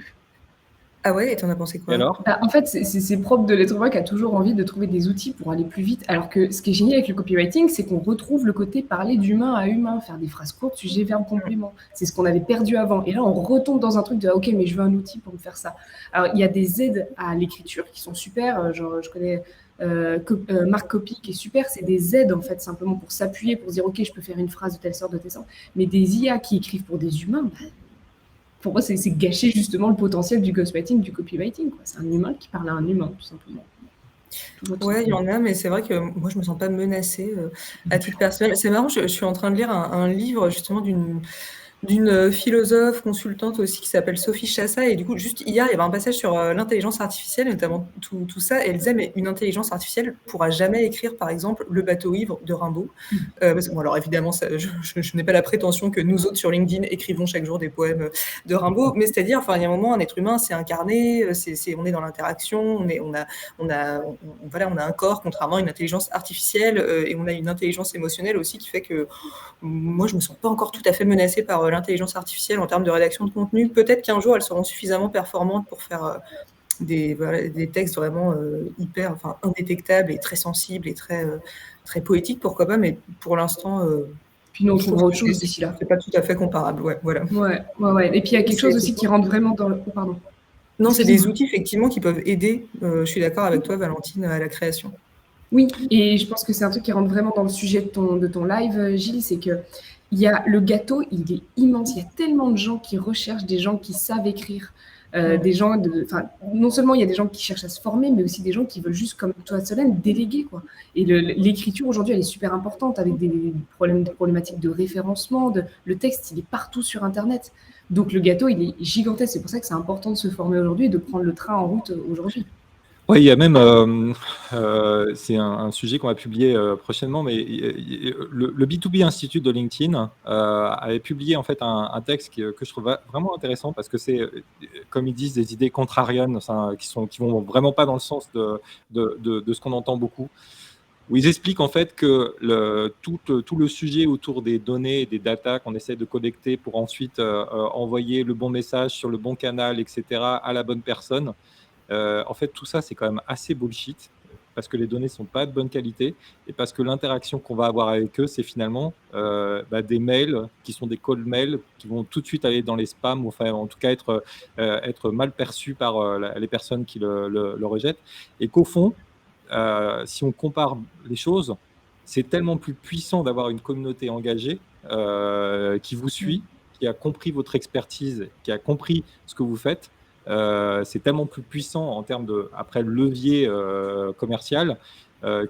S2: Ah ouais, et t'en as pensé
S1: Et
S2: quoi?
S1: alors?
S3: En fait, c'est propre de l'être humain qui a toujours envie de trouver des outils pour aller plus vite. Alors que ce qui est génial avec le copywriting, c'est qu'on retrouve le côté parler d'humain à humain, faire des phrases courtes, sujet, verbe, complément. C'est ce qu'on avait perdu avant. Et là, on retombe dans un truc de ok, mais je veux un outil pour me faire ça. Alors, il y a des aides à l'écriture qui sont super. Genre, je connais Marc Copy qui est super. C'est des aides en fait, simplement pour s'appuyer, pour se dire ok, je peux faire une phrase de telle sorte, de telle sorte. Mais des IA qui écrivent pour des humains, pour moi, c'est gâcher justement le potentiel du ghostwriting, du copywriting. C'est un humain qui parle à un humain, tout simplement.
S2: Ouais, il y en a, mais c'est vrai que moi, je me sens pas menacée à titre personnel. C'est marrant, je suis en train de lire un livre justement d'une philosophe consultante aussi qui s'appelle Sophie Chassa, et du coup juste hier il y avait un passage sur l'intelligence artificielle, notamment tout ça, et elle disait mais une intelligence artificielle pourra jamais écrire par exemple Le bateau ivre de Rimbaud, parce que, bon, alors évidemment je n'ai pas la prétention que nous autres sur LinkedIn écrivons chaque jour des poèmes de Rimbaud, mais c'est-à-dire enfin il y a un moment, un être humain c'est incarné, on est dans l'interaction, on a un corps contrairement à une intelligence artificielle, et on a une intelligence émotionnelle aussi qui fait que moi je me sens pas encore tout à fait menacée par l'intelligence artificielle en termes de rédaction de contenu. Peut-être qu'un jour, elles seront suffisamment performantes pour faire des textes vraiment indétectables et très sensibles et très poétiques, pourquoi pas, mais pour l'instant...
S3: Puis nous, on trouvera autre chose d'ici là.
S2: C'est pas tout à fait comparable, voilà.
S3: Ouais. Et puis, il y a quelque chose aussi qui rentre vraiment dans le... Oh, pardon.
S2: Non, c'est des outils, effectivement, qui peuvent aider, je suis d'accord avec toi, Valentine, à la création.
S3: Oui, et je pense que c'est un truc qui rentre vraiment dans le sujet de ton live, Gilles, c'est que le gâteau, il est immense. Il y a tellement de gens qui recherchent des gens qui savent écrire. Des gens non seulement il y a des gens qui cherchent à se former, mais aussi des gens qui veulent juste, comme toi, Solène, déléguer, quoi. Et l'écriture, aujourd'hui, elle est super importante avec des problématiques de référencement. Le texte, il est partout sur Internet. Donc, le gâteau, il est gigantesque. C'est pour ça que c'est important de se former aujourd'hui et de prendre le train en route aujourd'hui.
S1: Oui, il y a même, c'est un sujet qu'on va publier prochainement, mais le B2B Institute de LinkedIn avait publié en fait un texte que je trouve vraiment intéressant parce que c'est, comme ils disent, des idées contrariennes qui vont vraiment pas dans le sens de ce qu'on entend beaucoup, où ils expliquent en fait que tout le sujet autour des données et des data qu'on essaie de collecter pour ensuite envoyer le bon message sur le bon canal, etc., à la bonne personne. En fait, tout ça, c'est quand même assez bullshit parce que les données ne sont pas de bonne qualité et parce que l'interaction qu'on va avoir avec eux, c'est finalement des mails qui sont des cold mails qui vont tout de suite aller dans les spams, ou enfin, en tout cas être mal perçus par les personnes qui le rejettent. Et qu'au fond, si on compare les choses, c'est tellement plus puissant d'avoir une communauté engagée qui vous suit, qui a compris votre expertise, qui a compris ce que vous faites. C'est tellement plus puissant en termes de levier commercial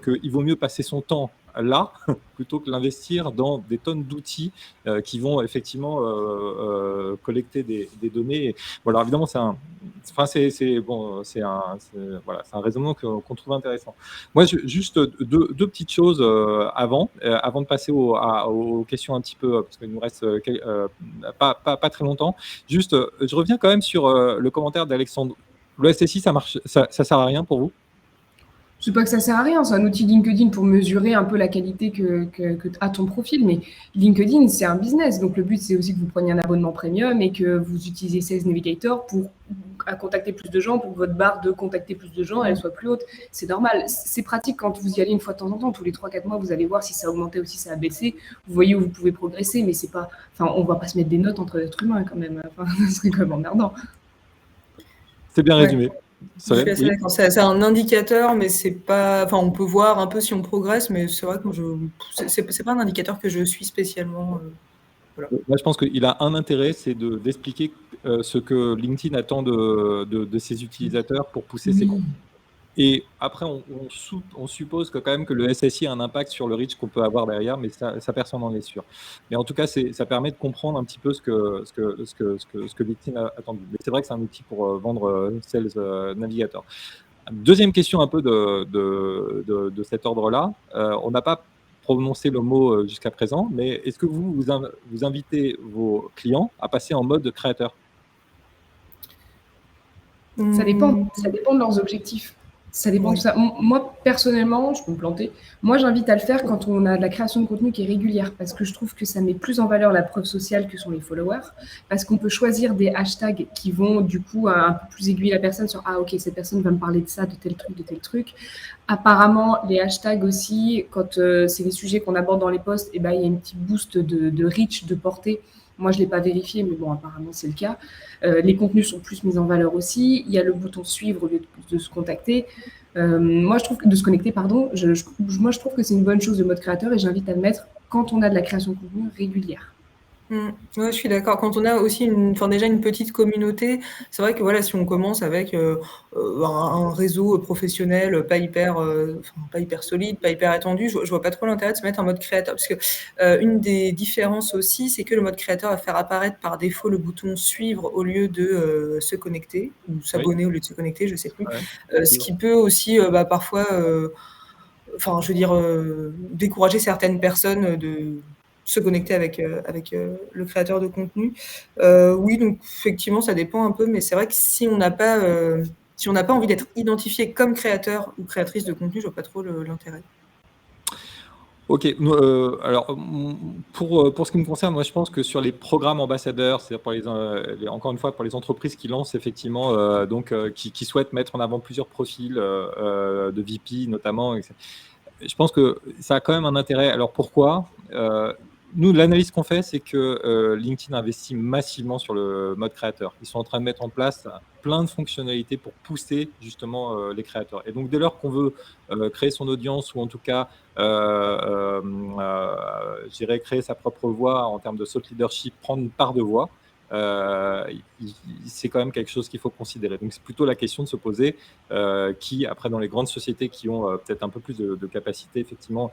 S1: qu'il vaut mieux passer son temps là plutôt que l'investir dans des tonnes d'outils qui vont effectivement collecter des données. Bon, alors évidemment, c'est un raisonnement qu'on trouve intéressant. Moi, juste deux petites choses avant de passer aux questions un petit peu, parce qu'il nous reste pas très longtemps. Juste, je reviens quand même sur le commentaire d'Alexandre. Le SSI, ça sert à rien pour vous?
S3: Je ne sais pas que ça sert à rien, c'est un outil LinkedIn pour mesurer un peu la qualité que a ton profil, mais LinkedIn, c'est un business. Donc, le but, c'est aussi que vous preniez un abonnement premium et que vous utilisez Sales Navigator pour contacter plus de gens, pour que votre barre de contacter plus de gens, elle soit plus haute. C'est normal. C'est pratique quand vous y allez une fois de temps en temps. Tous les 3-4 mois, vous allez voir si ça a augmenté ou si ça a baissé. Vous voyez où vous pouvez progresser, mais c'est pas... Enfin, on ne va pas se mettre des notes entre êtres humains quand même. Enfin, ce serait quand même emmerdant.
S1: C'est bien résumé.
S2: Je suis assez d'accord. C'est un indicateur, mais c'est pas. Enfin, on peut voir un peu si on progresse, mais c'est vrai que c'est pas un indicateur que je suis spécialement. voilà.
S1: Moi, je pense qu'il a un intérêt, c'est d'expliquer ce que LinkedIn attend de ses utilisateurs pour pousser ses contenus. Et après, on suppose que quand même que le SSI a un impact sur le reach qu'on peut avoir derrière, mais ça personne n'en est sûr. Mais en tout cas, ça permet de comprendre un petit peu ce que LinkedIn a attendu. Mais c'est vrai que c'est un outil pour vendre Sales Navigator. Deuxième question un peu de cet ordre-là. On n'a pas prononcé le mot jusqu'à présent, mais est-ce que vous invitez vos clients à passer en mode créateur?
S3: Ça dépend de leurs objectifs. Ça dépend de ça. Moi, personnellement, je peux me planter. Moi, j'invite à le faire quand on a de la création de contenu qui est régulière, parce que je trouve que ça met plus en valeur la preuve sociale que sont les followers, parce qu'on peut choisir des hashtags qui vont du coup un peu plus aiguiller la personne sur ah ok, cette personne va me parler de ça, de tel truc. Apparemment, les hashtags aussi, quand c'est les sujets qu'on aborde dans les posts, il y a un petit boost de reach, de portée. Moi, je ne l'ai pas vérifié, mais bon, apparemment, c'est le cas. Les contenus sont plus mis en valeur aussi. Il y a le bouton suivre au lieu de se contacter. Moi, je trouve que de se connecter, pardon. Moi, je trouve que c'est une bonne chose de mode créateur et j'invite à le mettre quand on a de la création de contenu régulière.
S2: Ouais, je suis d'accord. Quand on a aussi déjà une petite communauté, c'est vrai que voilà, si on commence avec un réseau professionnel pas hyper solide, pas hyper étendu, je vois pas trop l'intérêt de se mettre en mode créateur. Parce que une des différences aussi, c'est que le mode créateur va faire apparaître par défaut le bouton suivre au lieu de se connecter, ou s'abonner au lieu de se connecter, je sais plus. Ce qui peut aussi parfois décourager certaines personnes de se connecter avec le créateur de contenu. Oui, donc effectivement, ça dépend un peu, mais c'est vrai que si on n'a pas envie d'être identifié comme créateur ou créatrice de contenu, je vois pas trop l'intérêt.
S1: Ok, alors pour ce qui me concerne, moi je pense que sur les programmes ambassadeurs, c'est-à-dire encore une fois pour les entreprises qui lancent effectivement, qui souhaitent mettre en avant plusieurs profils de VP notamment, je pense que ça a quand même un intérêt. Alors pourquoi? Nous, l'analyse qu'on fait, c'est que LinkedIn investit massivement sur le mode créateur. Ils sont en train de mettre en place plein de fonctionnalités pour pousser justement les créateurs. Et donc, dès lors qu'on veut créer son audience ou en tout cas, je dirais, créer sa propre voix en termes de thought leadership, prendre une part de voix, c'est quand même quelque chose qu'il faut considérer. Donc, c'est plutôt la question de se poser qui, après, dans les grandes sociétés qui ont peut-être un peu plus de capacité, effectivement,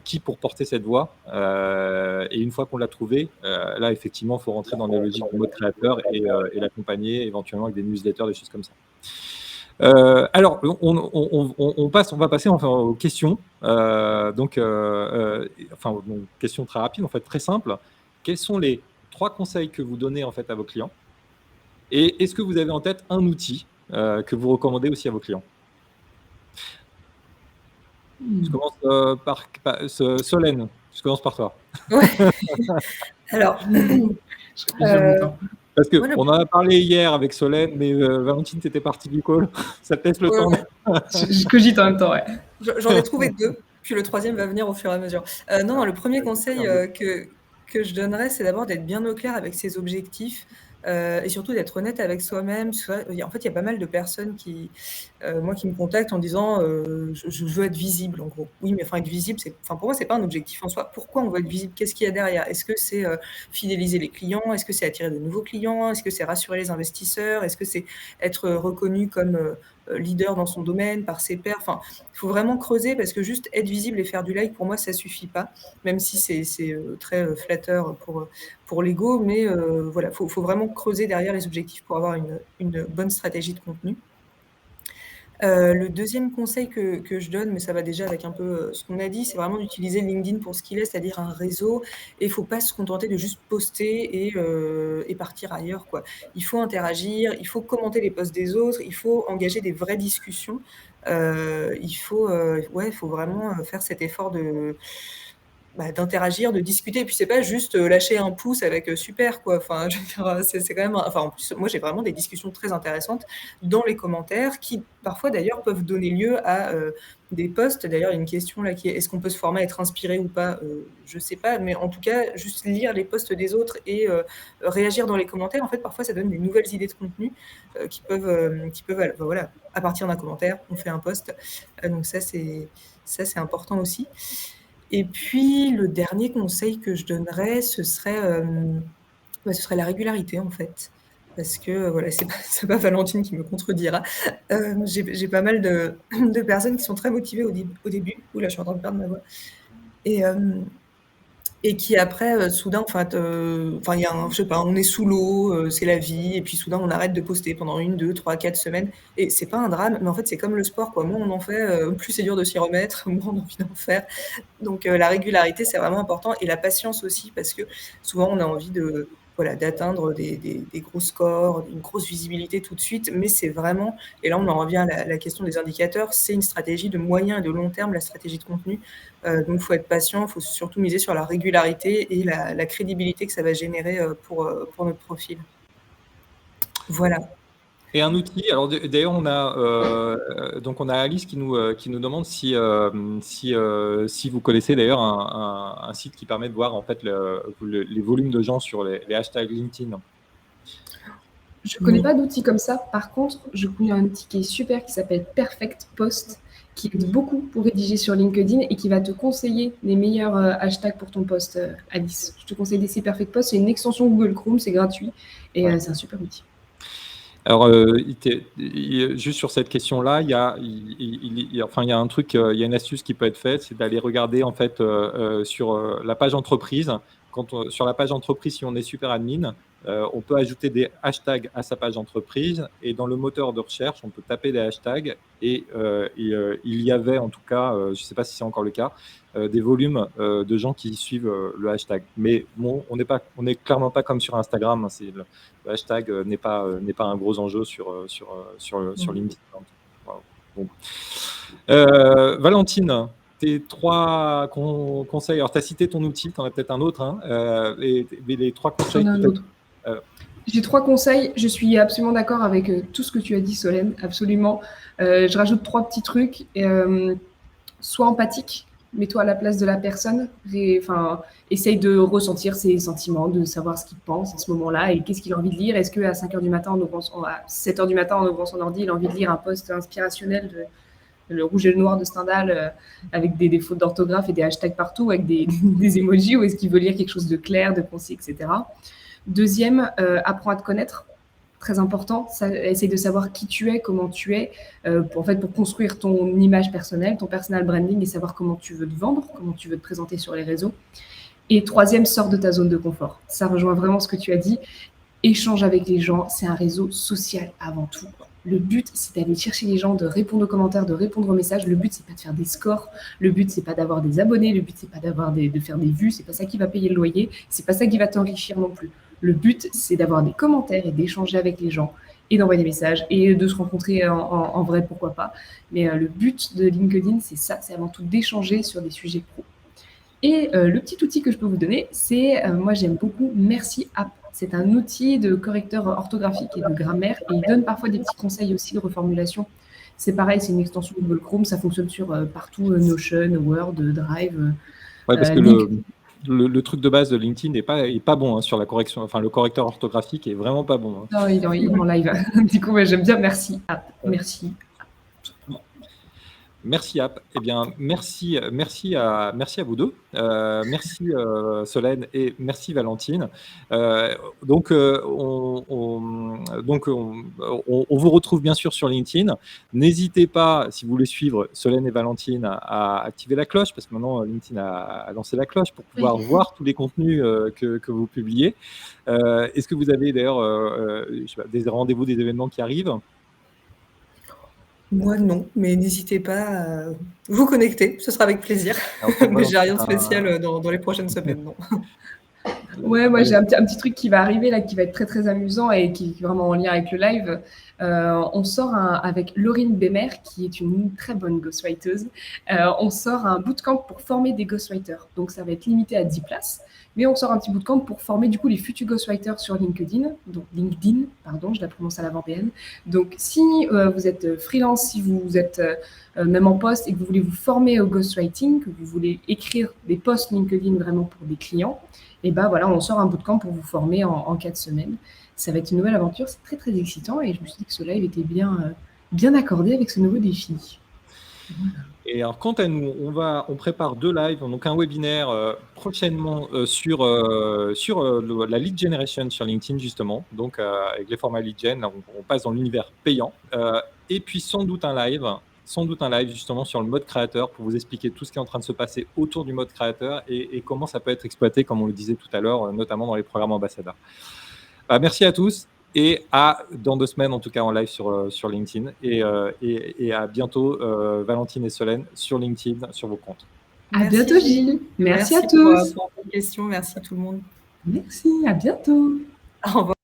S1: qui pour porter cette voix. Et une fois qu'on l'a trouvé, là, effectivement, il faut rentrer dans les logiques du mode créateur et l'accompagner éventuellement avec des newsletters, des choses comme ça. Alors, on va passer enfin aux questions. Question très rapide, en fait, très simple. Quels sont les 3 conseils que vous donnez en fait à vos clients? Et est-ce que vous avez en tête un outil que vous recommandez aussi à vos clients? Je commence par Solène. Je commence par toi.
S2: Ouais. Alors,
S1: parce qu'on en a parlé hier avec Solène, mais Valentine, t'étais partie du call. Ça te laisse le temps.
S3: Je cogite en même temps, ouais.
S2: J'en ai trouvé 2, puis le 3e va venir au fur et à mesure. Non, le premier conseil que je donnerais, c'est d'abord d'être bien au clair avec ses objectifs et surtout d'être honnête avec soi-même. En fait, il y a pas mal de personnes qui me contactent en disant je veux être visible, en gros. Oui, mais être visible, pour moi, c'est pas un objectif en soi. Pourquoi on veut être visible? Qu'est-ce qu'il y a derrière? Est-ce que c'est fidéliser les clients? Est-ce que c'est attirer de nouveaux clients? Est-ce que c'est rassurer les investisseurs? Est-ce que c'est être reconnu comme leader dans son domaine par ses pairs? Enfin, il faut vraiment creuser parce que juste être visible et faire du like, pour moi, ça suffit pas, même si c'est très flatteur pour l'ego, mais voilà, faut vraiment creuser derrière les objectifs pour avoir une bonne stratégie de contenu. Le deuxième conseil que je donne, mais ça va déjà avec un peu ce qu'on a dit, c'est vraiment d'utiliser LinkedIn pour ce qu'il est, c'est-à-dire un réseau. Et il ne faut pas se contenter de juste poster et partir ailleurs, quoi. Il faut interagir, il faut commenter les posts des autres, il faut engager des vraies discussions. Il faut vraiment faire cet effort d'interagir, de discuter. Et puis, c'est pas juste lâcher un pouce avec super, quoi. Enfin, je veux dire, c'est quand même. En plus, moi, j'ai vraiment des discussions très intéressantes dans les commentaires qui, parfois, d'ailleurs, peuvent donner lieu à des posts. D'ailleurs, il y a une question là qui est est-ce qu'on peut se former à être inspiré ou pas? Je sais pas, mais en tout cas, juste lire les posts des autres et réagir dans les commentaires, en fait, parfois, ça donne des nouvelles idées de contenu qui peuvent, voilà, à partir d'un commentaire, on fait un post. Donc ça, c'est important aussi. Et puis, le dernier conseil que je donnerais, ce serait la régularité, en fait. Parce que, voilà, c'est pas Valentine qui me contredira. J'ai pas mal de personnes qui sont très motivées au début. Ouh là, je suis en train de perdre ma voix. Et, et qui après, soudain, enfin, il y a je sais pas, on est sous l'eau, c'est la vie, et puis soudain, on arrête de poster pendant 1, 2, 3, 4 semaines. Et c'est pas un drame, mais en fait, c'est comme le sport, quoi. Moins on en fait, plus c'est dur de s'y remettre, moins on a envie d'en faire. Donc, la régularité, c'est vraiment important, et la patience aussi, parce que souvent, on a envie d'atteindre des gros scores, une grosse visibilité tout de suite, mais c'est vraiment, et là on en revient à la question des indicateurs, c'est une stratégie de moyen et de long terme, la stratégie de contenu. Donc il faut être patient, il faut surtout miser sur la régularité et la crédibilité que ça va générer pour notre profil. Voilà.
S1: Et un outil, alors d'ailleurs on a Alice qui nous demande si vous connaissez d'ailleurs un site qui permet de voir en fait les volumes de gens sur les hashtags LinkedIn.
S3: Je ne connais pas d'outil comme ça. Par contre, je connais un outil qui est super qui s'appelle Perfect Post, qui aide beaucoup pour rédiger sur LinkedIn et qui va te conseiller les meilleurs hashtags pour ton post, Alice. Je te conseille d'essayer Perfect Post. C'est une extension Google Chrome, c'est gratuit et c'est un super outil.
S1: Alors, juste sur cette question-là, il y a un truc, il y a une astuce qui peut être faite, c'est d'aller regarder en fait sur la page entreprise. Sur la page entreprise, si on est super admin, on peut ajouter des hashtags à sa page entreprise, et dans le moteur de recherche, on peut taper des hashtags, et il y avait en tout cas, je ne sais pas si c'est encore le cas, des volumes de gens qui suivent le hashtag. Mais bon, on n'est clairement pas comme sur Instagram. Le hashtag n'est pas un gros enjeu sur LinkedIn. Voilà. Bon. Valentine, tes 3 conseils. Alors, tu as cité ton outil, tu en as peut-être un autre. Hein, les 3 conseils.
S3: J'en ai un autre. J'ai 3 conseils. Je suis absolument d'accord avec tout ce que tu as dit, Solène. Absolument. Je rajoute 3 petits trucs. Sois empathique. Mets-toi à la place de la personne. Essaye de ressentir ses sentiments, de savoir ce qu'il pense à ce moment-là et qu'est-ce qu'il a envie de lire. Est-ce qu'à 5h du matin, à 7h du matin, en ouvrant son ordi, il a envie de lire un post inspirationnel de Le Rouge et le Noir de Stendhal avec des fautes d'orthographe et des hashtags partout, avec des emojis, ou est-ce qu'il veut lire quelque chose de clair, de concis, etc. Deuxième, apprends à te connaître. Très important, essaye de savoir qui tu es, comment tu es, pour construire ton image personnelle, ton personal branding, et savoir comment tu veux te vendre, comment tu veux te présenter sur les réseaux. Et troisième, sors de ta zone de confort. Ça rejoint vraiment ce que tu as dit. Échange avec les gens, c'est un réseau social avant tout. Le but, c'est d'aller chercher les gens, de répondre aux commentaires, de répondre aux messages. Le but, c'est pas de faire des scores. Le but, c'est pas d'avoir des abonnés. Le but, c'est pas de faire des vues. C'est pas ça qui va payer le loyer. C'est pas ça qui va t'enrichir non plus. Le but, c'est d'avoir des commentaires et d'échanger avec les gens et d'envoyer des messages et de se rencontrer en vrai, pourquoi pas. Mais le but de LinkedIn, c'est ça, c'est avant tout d'échanger sur des sujets pro. Et le petit outil que je peux vous donner, c'est, moi j'aime beaucoup Merci App. C'est un outil de correcteur orthographique et de grammaire, et il donne parfois des petits conseils aussi de reformulation. C'est pareil, c'est une extension Google Chrome, ça fonctionne sur partout, Notion, Word, Drive.
S1: Ouais, parce que le truc de base de LinkedIn n'est pas bon hein, sur la correction. Enfin, le correcteur orthographique est vraiment pas bon. Hein.
S3: Non, il est en live. Du coup, j'aime bien Merci App. Merci.
S1: Merci App. Eh bien, merci à vous deux. Merci Solène et merci Valentine. Donc, on vous retrouve bien sûr sur LinkedIn. N'hésitez pas, si vous voulez suivre Solène et Valentine, à activer la cloche, parce que maintenant LinkedIn a lancé la cloche pour pouvoir voir tous les contenus que vous publiez. Est-ce que vous avez d'ailleurs des rendez-vous, des événements qui arrivent ?
S2: Moi, non, mais n'hésitez pas à vous connecter, ce sera avec plaisir. Mais j'ai rien de spécial dans les prochaines semaines, non.
S3: Ouais, moi j'ai un petit truc qui va arriver là, qui va être très très amusant et qui est vraiment en lien avec le live. On sort avec Laurine Bémer, qui est une très bonne ghostwriteuse. On sort un bootcamp pour former des ghostwriters. Donc ça va être limité à 10 places. Mais on sort un petit bootcamp pour former du coup les futurs ghostwriters sur LinkedIn. Donc LinkedIn, pardon, je la prononce à l'avant-PN. Donc si vous êtes freelance, si vous êtes même en poste et que vous voulez vous former au ghostwriting, que vous voulez écrire des posts LinkedIn vraiment pour des clients, et ben voilà, on sort un bootcamp pour vous former en 4 semaines. Ça va être une nouvelle aventure, c'est très très excitant et je me suis dit que ce live était bien accordé avec ce nouveau défi.
S1: Voilà. Et alors, quant à nous, on prépare 2 lives, donc un webinaire prochainement sur la lead generation sur LinkedIn, justement. Donc, avec les formats lead gen, on passe dans l'univers payant. Et puis, sans doute un live justement sur le mode créateur pour vous expliquer tout ce qui est en train de se passer autour du mode créateur et comment ça peut être exploité, comme on le disait tout à l'heure, notamment dans les programmes ambassadeurs. Merci à tous. Et dans 2 semaines, en tout cas, en live sur LinkedIn. Et à bientôt, Valentine et Solène, sur LinkedIn, sur vos comptes.
S3: À bientôt, Gilles. Merci à
S2: pour
S3: tous.
S2: vos questions. Merci tout le monde.
S3: Merci, à bientôt.
S2: Au revoir.